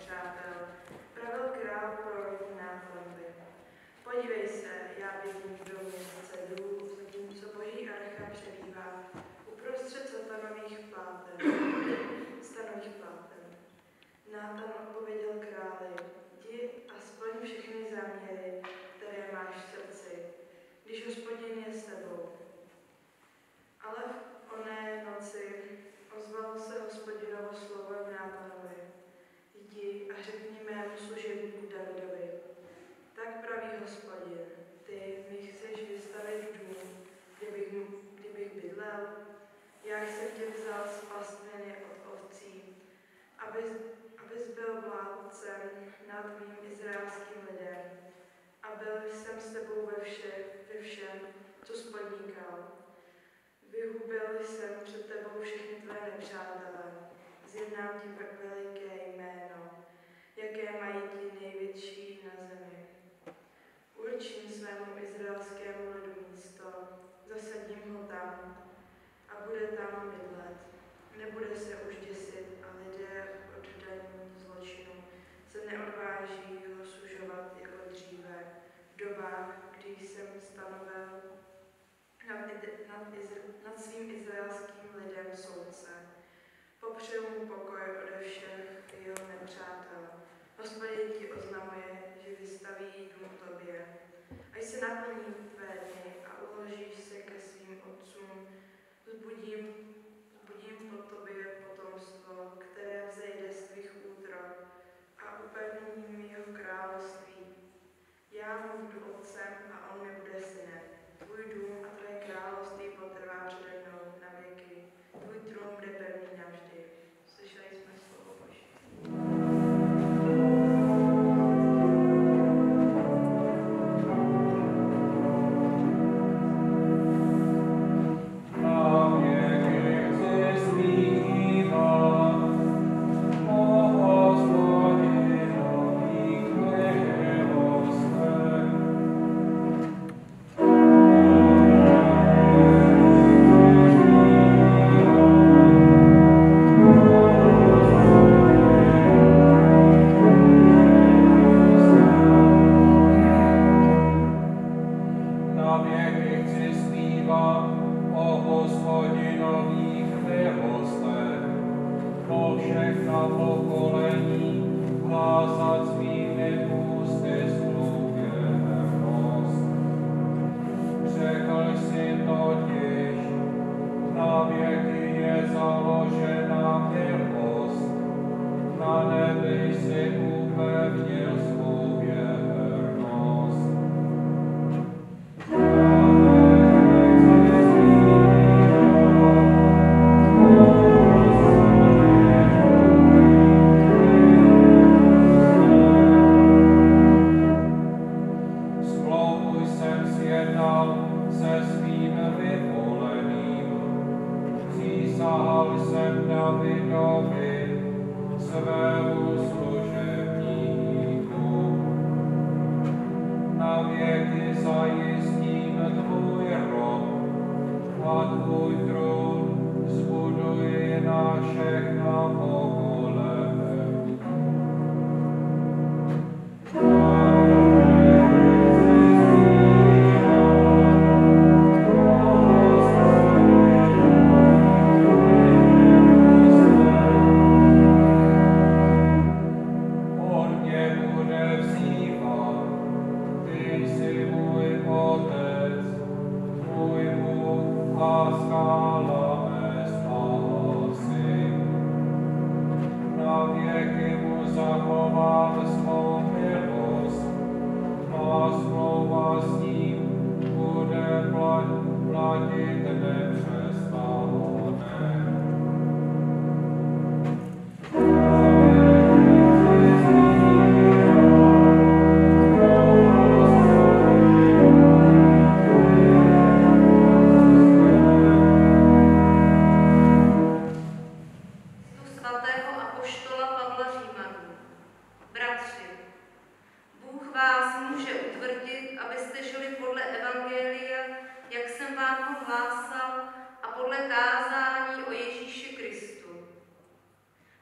nepřátel, pravil král proroku Náthanovi. Podívej se, já bydlím v domě cedrů, zatímco boží archa přebývá uprostřed stanových pláten. Nátan odpověděl králi, jdi a splň všechny záměry, které máš v srdci, když Hospodin je s tebou. Ale v oné noci ozvalo se Hospodinovo slovo Nátanovi. Jdi a řekni mému služebníku Davidovi. Tak praví Hospodin, ty mi chceš vystavit dům, kdybych bydlel. Já jsem tě vzal z pastviny od ovcí, abys byl vládcem nad mým izraelským lidem. A byl jsem s tebou ve všem, co spodníkal. Vyhubil jsem před tebou všechny tvé nepřátelé. Zjednám ti veliké jméno, jaké mají ti největší na zemi. Určím svému izraelskému lidu místo, zasadím ho tam a bude tam bydlet. Nebude se už děsit a lidé oddaní zločinu se neodváží ho sužovat jako dříve v dobách, kdy jsem stanovil nad svým izraelským lidem soudce. Popřeju mu pokoj ode všech jeho nepřátel. Hospodin ti oznamuje, že vystaví dům tobě. Až se naplní tvé dny a uložíš se ke svým otcům, zbudím po tobě potomstvo, které vzejde z tvých útrop a upevním jeho království. Já mu budu otcem a on mi bude synem. Tvůj dům a tvé království potrvá přede mnou na věky. Tvůj trůn bude pevný navždy. Slyšeli jsme slovo Boží.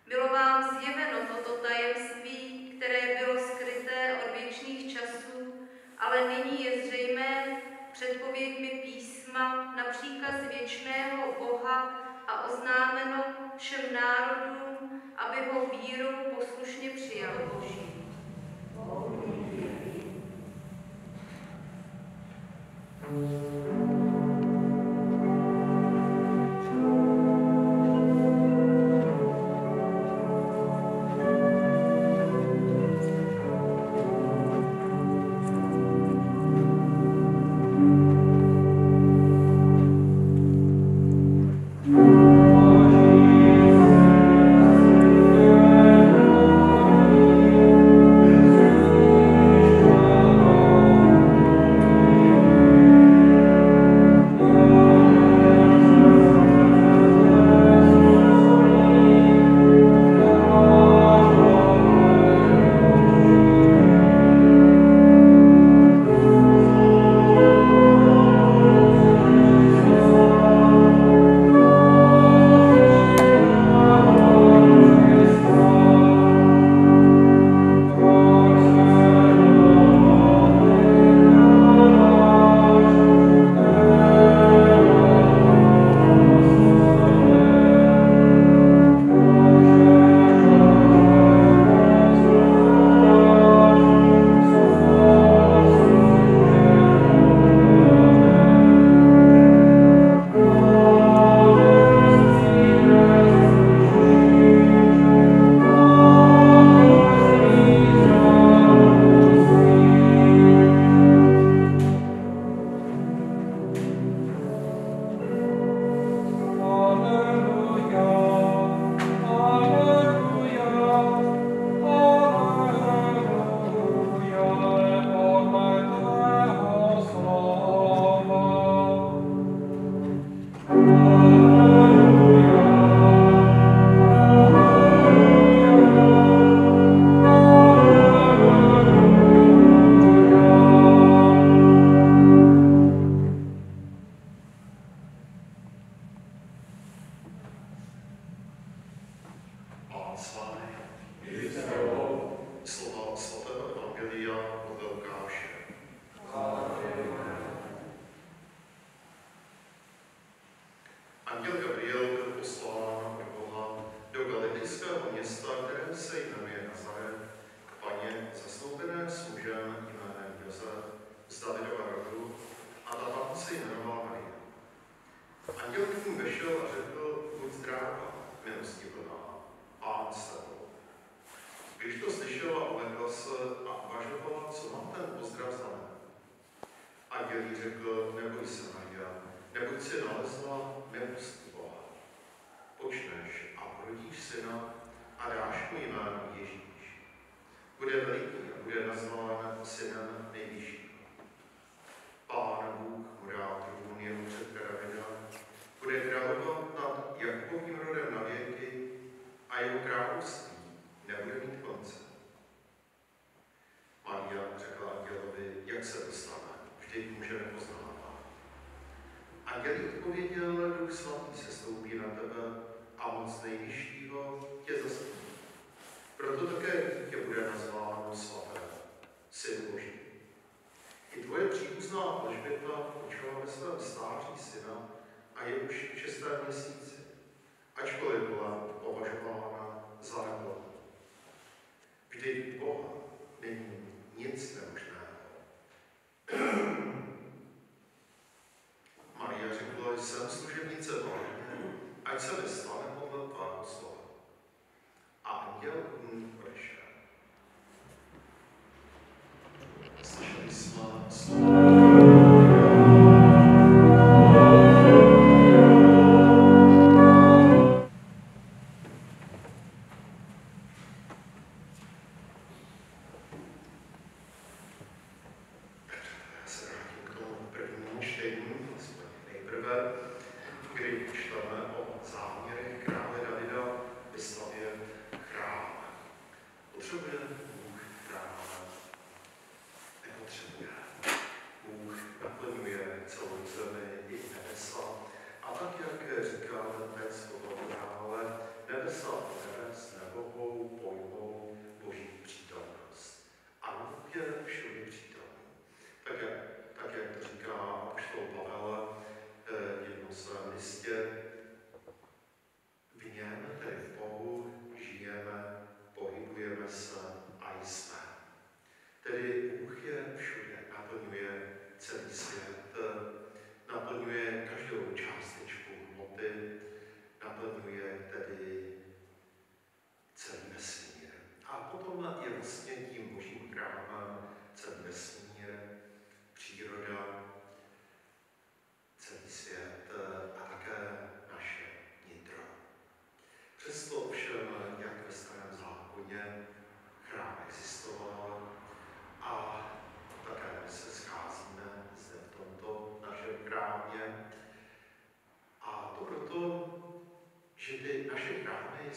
Bylo vám zjeveno toto tajemství vírou poslušně přijal Boží.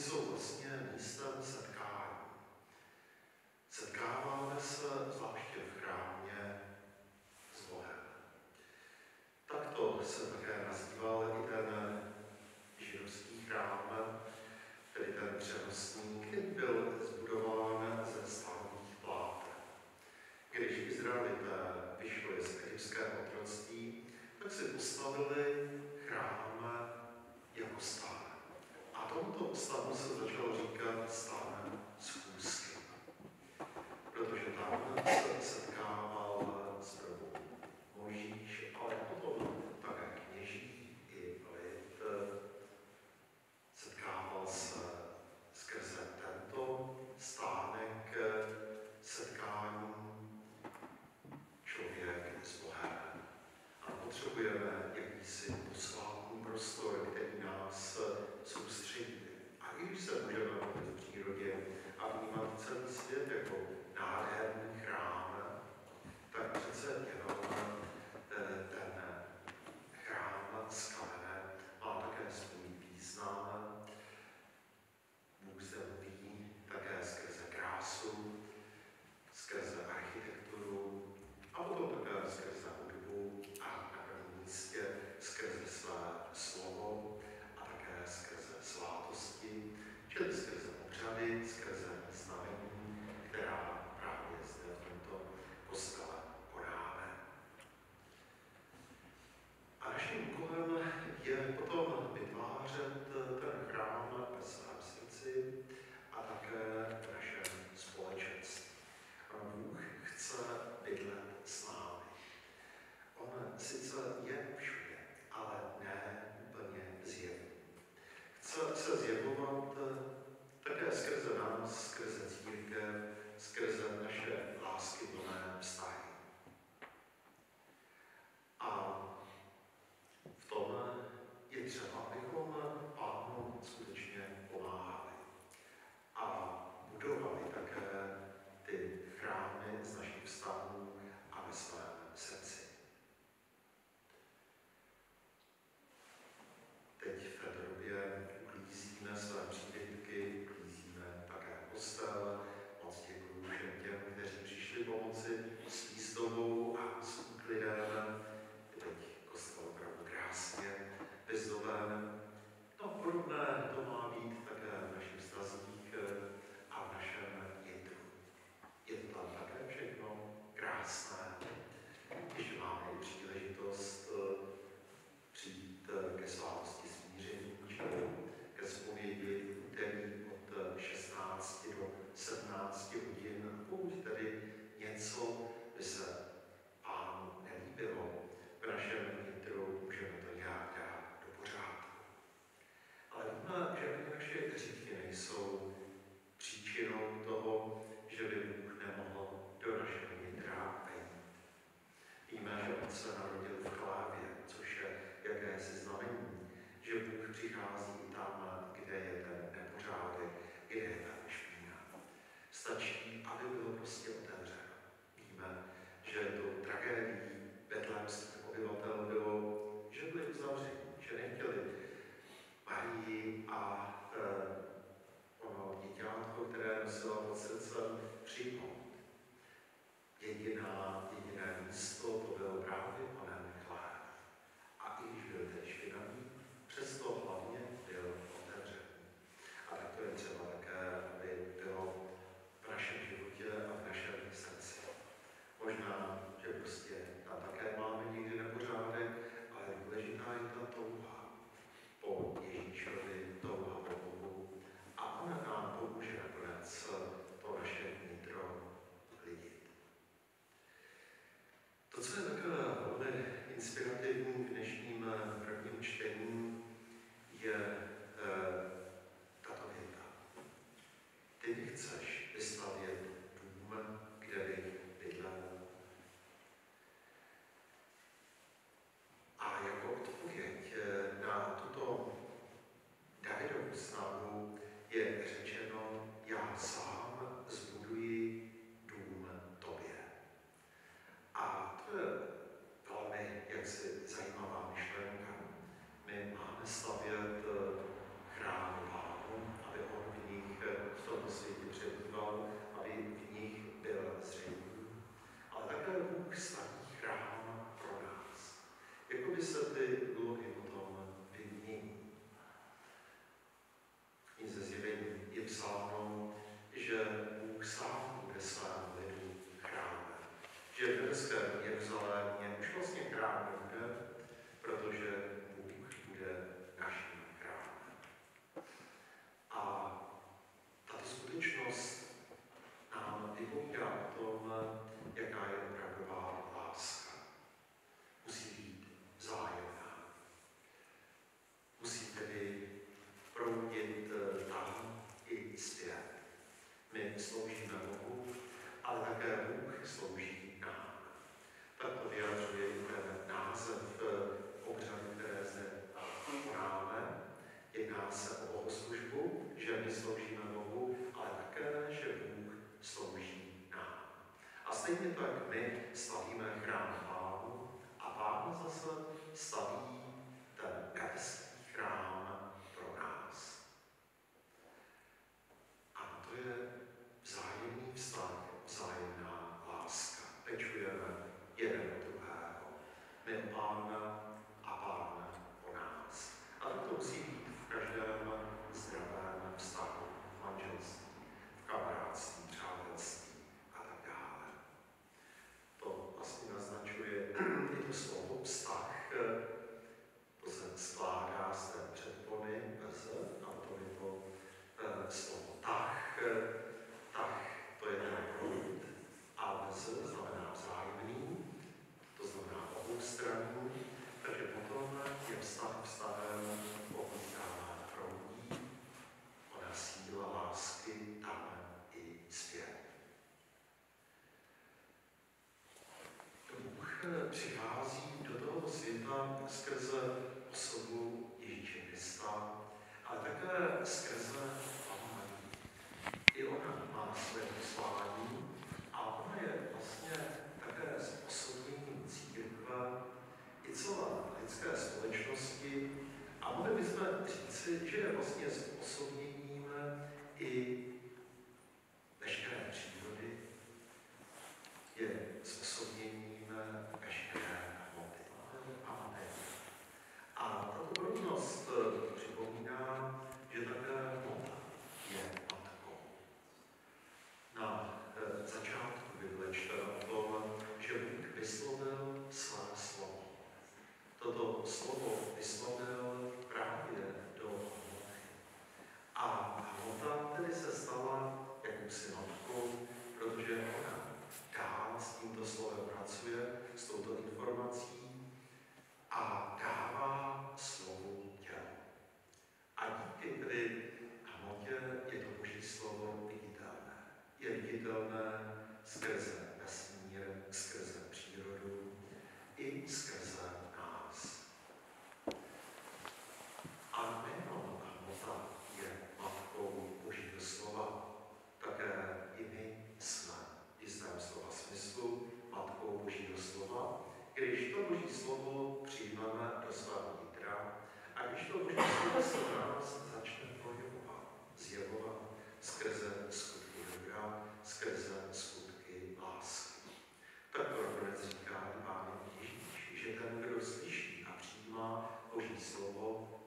jsou vlastně místem setkání. Setkáváme se zvláště v chrámě s Bohem. Takto se také nazýval i ten židovský chrám, tedy ten přenosný, který byl zbudován ze stahových pláten. Když Izraelité vyšli z egyptského otroctví, tak si postavili chrám jako stán. A tomuto stánu se začalo říkat stán schůzky, protože tam se setkával zprvu Mojžíš, ale potom také kněží i lid. Setkával se skrze tento stánek setkání člověk s Bohem. A potřebujeme jakýsi posvátný prostor, který nás soustředí. A i když se můžeme v přírodě a vnímat celý svět jako nádherný chrám, tak přece jenom ten chrám z kamene má také svůj význam. Bůh zde mluví také skrze krásu, skrze architekturu a potom také skrze hudbu a na prvním místě skrze své slovo a také skrze svátosti, čili skrze obřady, skrze znamení, která právě zde v tomto kostele konáme. A naším úkolem je potom vytvářet ten chrám ve svém srdci a také v našem společenství. A Bůh chce bydlet s námi. On sice je všude, ale ne úplně zjevný. Chce se zjevovat také skrze nás, skrze církev, skrze naše láskyplné vztahy. A v tom je třeba, abychom Pánu skutečně pomáhali a budovali také ty chrámy z našich vztahů a ve svém srdci. Teď v této době uklízíme své příbytky, uklízíme také kostel. Moc děkuji všem těm, kteří přišli pomoci s výzdobou a s úklidem. Teď kostel opravdu krásně vyzdoben. No, podobné to má být také v našich vztazích a v našem jitru. Je to tam také všechno krásné. Když máme i příležitost přijít ke svátosti smíření, čili ke zpovědi úterý od 16 do 17 hodin, pokud tedy něco by se Pánu nelíbilo v našem vnitru, můžeme to nějak dát do pořádku. Ale víme, že ani naše hříchy nejsou příčinou toho, že by Bůh nemohl do našeho nitra vejít. Víme, že On se narodil v chlávě, což je jakési znamení, že Bůh přichází tam, kde je ten nepořádek, kde je ta špína. Stačí, aby bylo prostě otevřeno. Víme, že to tragédií betlémských obyvatel bylo, že byli uzavřeni, že nechtěli Marii a ono dítětko, které nosila pod srdcem, přijmout. Jediné místo to bylo právě onen chléb. A i když byl teď špinavý, přesto hlavně byl otevřený. A tak to je třeba také, aby bylo v našem životě a v našem srdci. Možná, že prostě tam také máme někdy nepořádek, ale důležitá je ta touha po Ježíšovi, touha po Bohu. A ona nám pomůže nakonec to naše vnitro klidit. To, co je takové velmi inspirativní v dnešním prvním čtení, je tato věta. Ty mi chceš vystavět dům, kde bych bydlel. A jako odpověď na tuto Davidovu snahu je řečeno, já sám zbuduji dům tobě. A to je velmi jaksi zajímavá myšlenka. My máme stavět chrám Pánu, aby on o tom, jaká je opravdová láska. Musí být vzájemná. Musí tedy proudit tam i zpět. My sloužíme Bohu, ale také Bůh slouží nám. Tak to vyjadřuje i ten název obřadu, které zde konáme. Jedná se o bohoslužbu, že my sloužíme Bohu, ale také, že Bůh slouží nám. A stejně tak my stavíme chrám Pánu a Pán zase staví ten nebeský chrám pro nás. A to je vzájemný vztah, vzájemná láska. Pečujeme jeden o druhého. My o Pána a Pán o nás. A to musí být v každém zdravém vztahu, v manželství, v kamarádství, přátelství a tak dále. To vlastně naznačuje i to slovo vztah. To se skládá z té předpony z, a potom je to slovo tah. Tah to je ten proud a z znamená vzájemný, to znamená oboustranný, takže potom je vztah vztahem, pokud tam proudí, ona síla lásky tam i zpět. Bůh přichází do toho světa skrze osobu Ježíše Krista, ale také skrze Pannu Marii. I ona má své poslání a ona je vlastně také zosobněním církve i celé lidské společnosti a mohli bychom říci, že je vlastně zosobněním i veškeré přírody, je zosobněním veškeré hmoty a materie. A tato podobnost připomíná, že také hmota je matkou. Na začátku Bible čteme o tom, že Bůh vyslovil své slovo. Toto slovo vyslovil právě do hmoty. A hmota tedy se stala jakousi matkou, protože ona dál s tímto slovem pracuje, s touto informací a dává slovu tělo. A díky tedy hmotě je to Boží slovo viditelné. Je viditelné skrze vesmír, skrze přírodu i skrze nás. A nejenom hmota je matkou Božího slova, také i my jsme v jistém slova smyslu matkou Božího slova, když to Boží slovo přijmeme do svého nitra a když to Boží slovo se v nás začne projevovat, zjevovat skrze skutky dobra, skrze skutky lásky. Tak to nakonec říká i Pán Ježíš, že ten, kdo slyší a přijímá Boží slovo,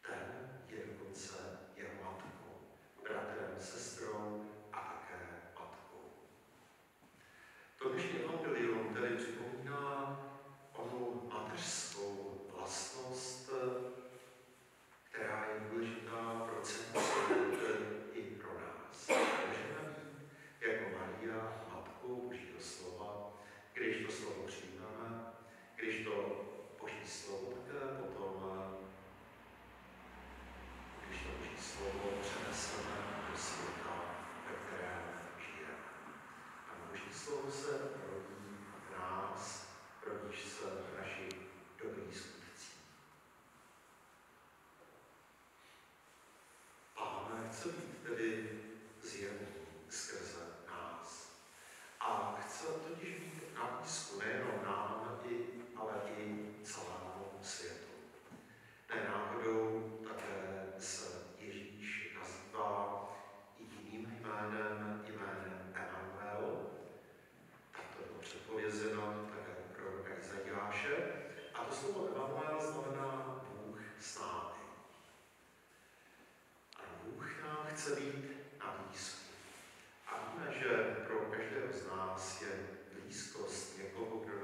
ten je dokonce jeho matkou, bratrem, sestrou a také matkou. To dnešní evangelium tedy připomíná onu mateřskou vlastnost, která je důležitá pro celý svět i pro nás. Můžeme být jako Maria matkou Božího slova, když to slovo přijmeme, když to Boží slovo také potom, když to Boží slovo přeneseme do světa, ve kterém žijeme. A Boží slovo se rodí v nás, rodíš se v našich dobrých skutcích. Pán chce být tedy zjevný skrze nás. A chce totiž být na blízku nejenom nám, ale i celému světu. Nenáhodou také se Ježíš nazývá i jiným jménem, jménem Emanuel. Tak to bylo předpovězeno také u proroka Izajáše. A to slovo Emanuel znamená Bůh s námi. A Bůh nám chce být na blízku. A víme, že pro každého z nás je blízkost někoho, kdo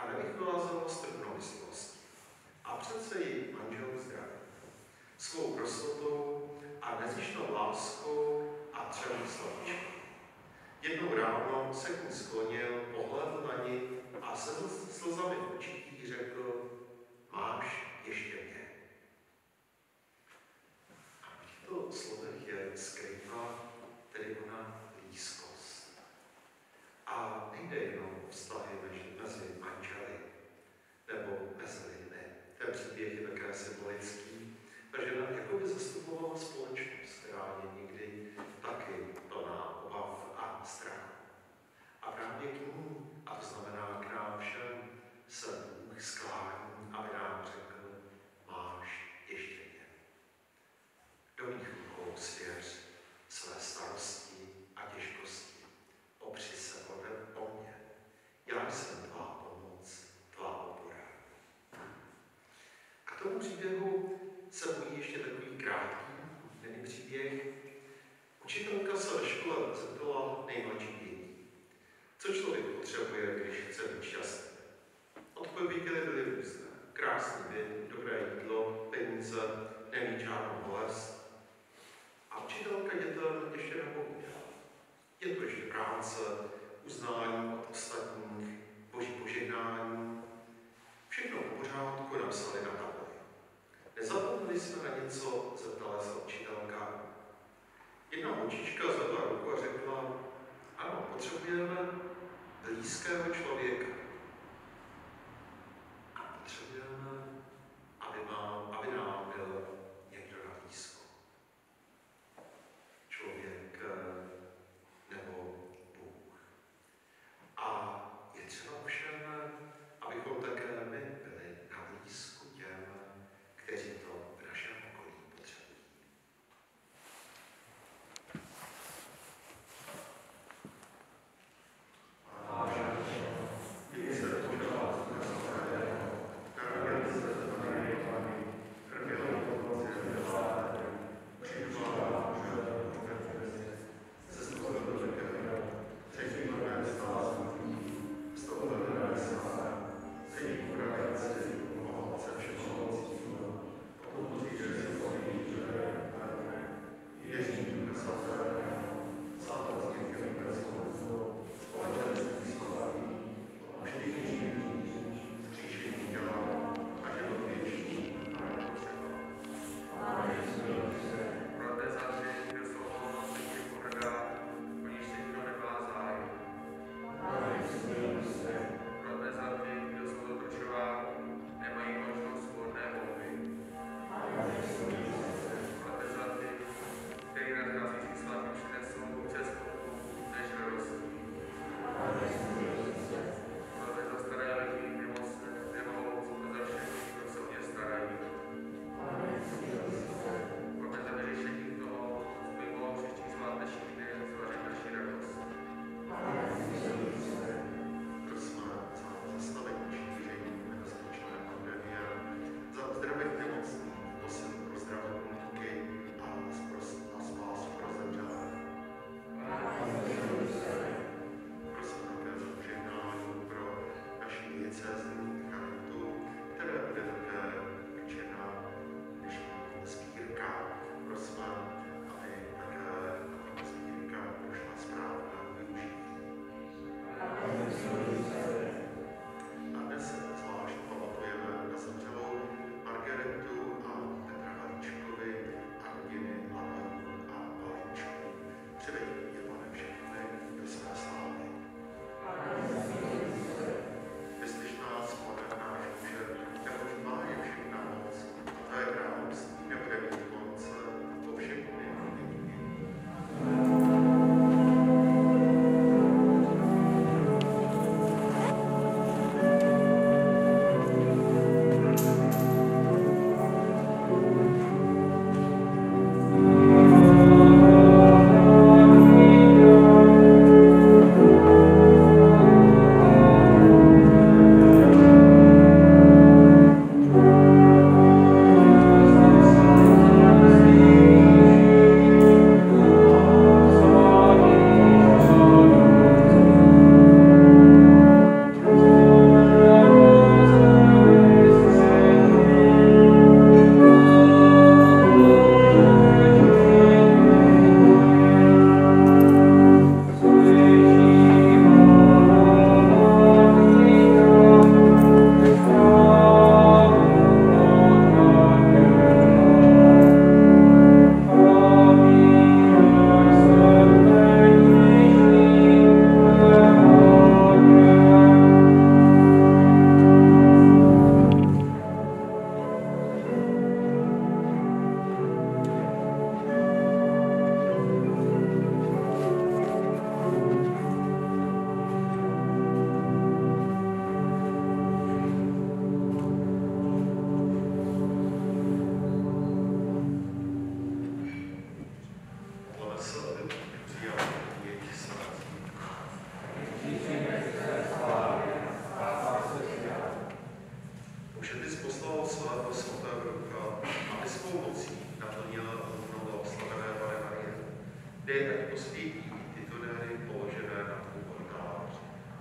a nevycházela z trpnomyslosti. A přece ji manžel zdraví. Svou prostotou a nezištnou láskou a třemi slovíčky. Jednou ráno se k ní sklonil, pohlédl na ní a se slzami v očích řekl: máš ještě mě. A v těchto slovech je skrytá tedy ona blízkost. A nejde jenom o vztahy mezi manželi nebo mezi lidmi. Ten příběh je také symbolický. Ta žena jakoby zastupovala společnost, která je někdy taky plná obav a strachu. A právě k ní, a to znamená k nám všem, se Bůh sklání, aby nám řekl: máš ještě mě. Do mých rukou svěř své starosti a těžkosti. Opři se o mě. Já jsem tvá pomoc, tvá opora. K tomu příběhu se pojí ještě takový krátký mini příběh. Učitelka se ve škole zeptala nejmladší dětí: co člověk potřebuje, když chce být šťastný? Odpovědi byly různé. Krásný byt, dobré jídlo, peníze, nemít žádnou bolest. A učitelka dětem ještě napovídala: je to ještě práce, uznání od ostatních, boží požehnání. Všechno v pořádku napsali na tabuli. Nezapomněli jsme na něco, zeptala se učitelka. Jedna holčička zvedla ruku a řekla: ano, potřebujeme blízkého člověka. A potřebujeme, aby nám byl někdo na blízko. Člověk nebo Bůh. A je třeba všem, abychom také my byli na blízku těm, kteří to v našem okolí potřebují.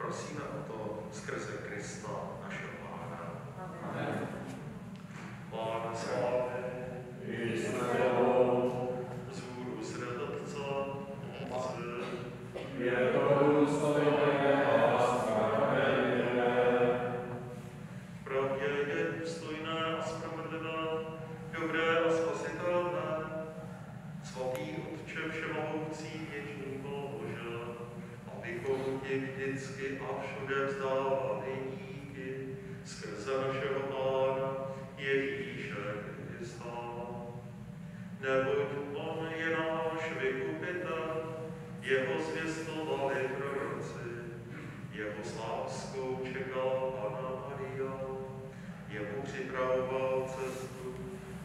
prosíme o to skrze Krista, našeho Pána. Amen. Pána slávy, vzhůru srdce Otce, je to důstojné a spravedlivé. pravdě je důstojné a spravedlivé, dobré a spasitelné. Svatý Otče všemohoucí, věčný Bože, abychom ti vždycky a všude vzdávali díky skrze našeho Pána Ježíše Krista. Neboť on je náš vykupitel, jeho zvěstovali proroci, jeho s láskou čekal Panna Maria, jemu připravoval cestu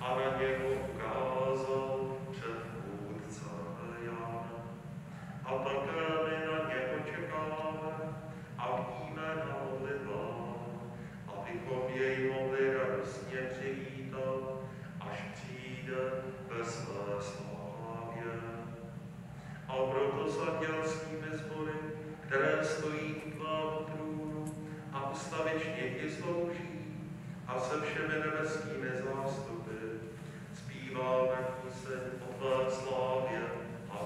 a na něho ukázal předchůdce Jana. A také my na něho čekáme a víme na modlitbách, abychom jej mohli radostně přivítat, až přijde ve své slávě. A proto s andělskými sbory, které stojí u tvého trůnu a ustavičně ti slouží, a se všemi nebeskými zástupy zpíváme píseň o tvé slávě a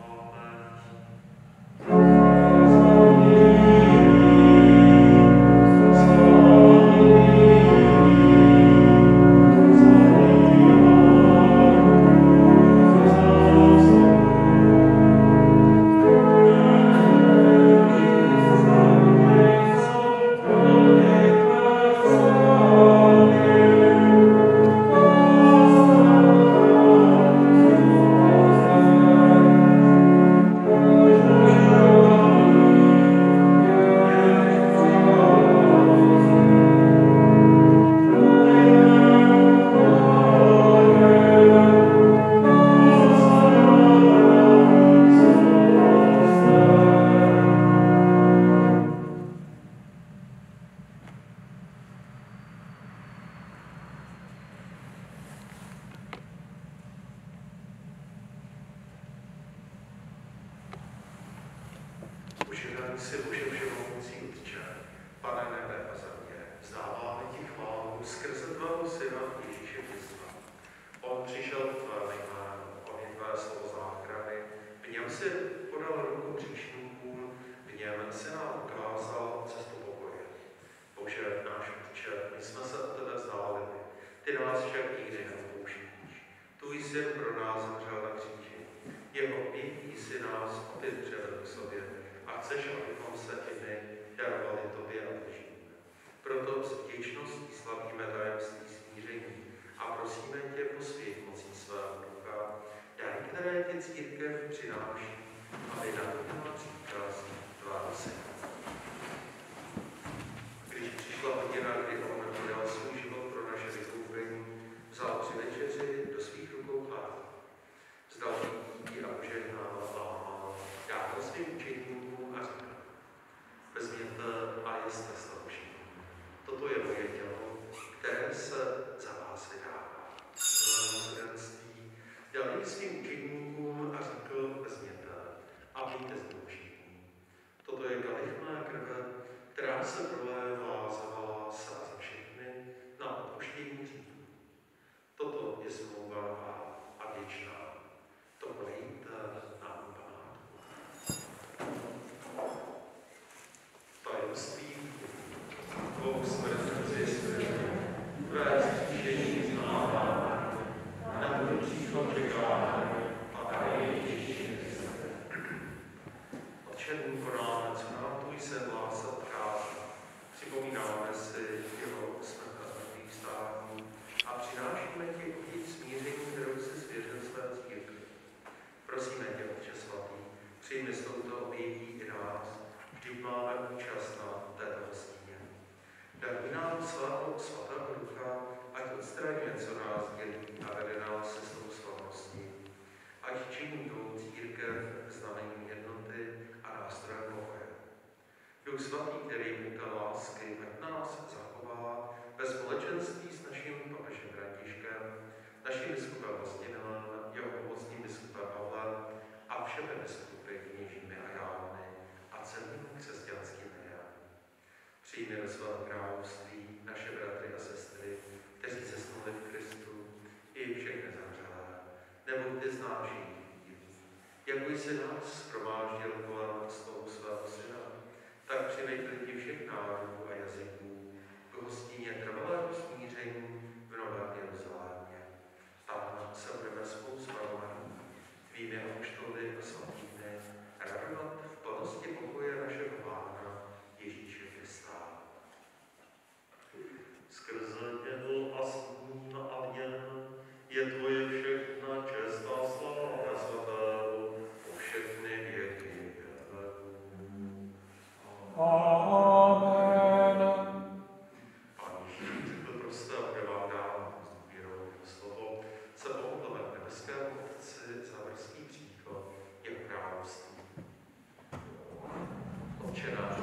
amen. Požehnaný si Bože všemohoucí Otče, Pane nebe a země, vzdáváme ti chválu skrze tvého Syna Ježíše Krista. On přišel v tvém jménu, on je tvé slovo záchrany, v něm si podal ruku hříšníkům, v něm si nám ukázal cestu pokoje. Bože, náš Otče, my jsme se od tebe vzdálili, ty nás však nikdy neopouštíš. Tvůj Syn pro nás zemřel na kříži, jeho obětí si nás opět přivedl k sobě a chceš, abychom se i my darovali tobě a dlužíme. Proto s vděčností slavíme tajemství smíření a prosíme tě po svých mocích svého ducha, dary, které ti církev přináší, aby naplnila příkaz tvého Syna. Když přišla hodina, kdy on vydal svůj život pro naše vykoupení, vzal při večeři do svých rukou chleba. Vzdal díky a požehnal a dával svým učeníkům a říkal: vezměte a jeste z toho všichni. Toto je moje tělo, které se za vás vydává. Milosrdenství dal jej svým učeníkům a řekl: vezměte a pijte z toho všichni. Toto je kalich mé krve, která se prolévá za vás a za všechny na odpuštění hříchů. Toto je smlouva nová a věčná. To projít na památku. Tajemství tvou smrti tvé zříšení znáváme, na tvůj příchod čekáme a tady Ježíši Kriste. Otče, konáme, co nám tvůj Syn lásce odkázal. Připomínáme si jeho smrt a zmrtvých vstání a přinášíme ti oběť smíření, kterou si svěřil své církvi. Prosíme tě, Otče svatý, přijmi s touto obětí i nás, vždyť máme účast na této hostině. Daruj nám svého svatého ducha, ať odstraňuje, co nás dělí a vede nás cestou slavností. Ať činí tvou církev znamením jednoty a nástrojem pokoje. Duch svatý, který je lásky, ať nás zachová ve společenství s naším papežem Františkem, naším biskupem Vlastimilem, jeho pomocným biskupem Pavlem a všemi biskupy, kněžími a jámy a celým křesťanským lidem. Přijmi do svého království naše bratry a sestry, kteří zesnuli v Kristu, i všechny zemřelé, neboť ty znáš jejich víru. Jako jsi nás shromáždil kolem stolu svého syna, tak přivej lidi všech národů a jazyků k hostině trvalého smíření v Novém Jeruzalémě. Tam se budeme spolu s Pavlem, tvými apoštoly a svatými, radovat v plnosti pokoje našeho Pána Ježíše Krista. Skrze něho a s ním a v něm je tvoje všechna čest a sláva svatého po všechny věky. Amen. Pán Ježíš řekl prosté, aby vám dál s důvěrou slovo se pomodleme k nebeskému Otci za brzký příchod jeho království. Otče náš,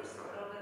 Jeruzalém. Pro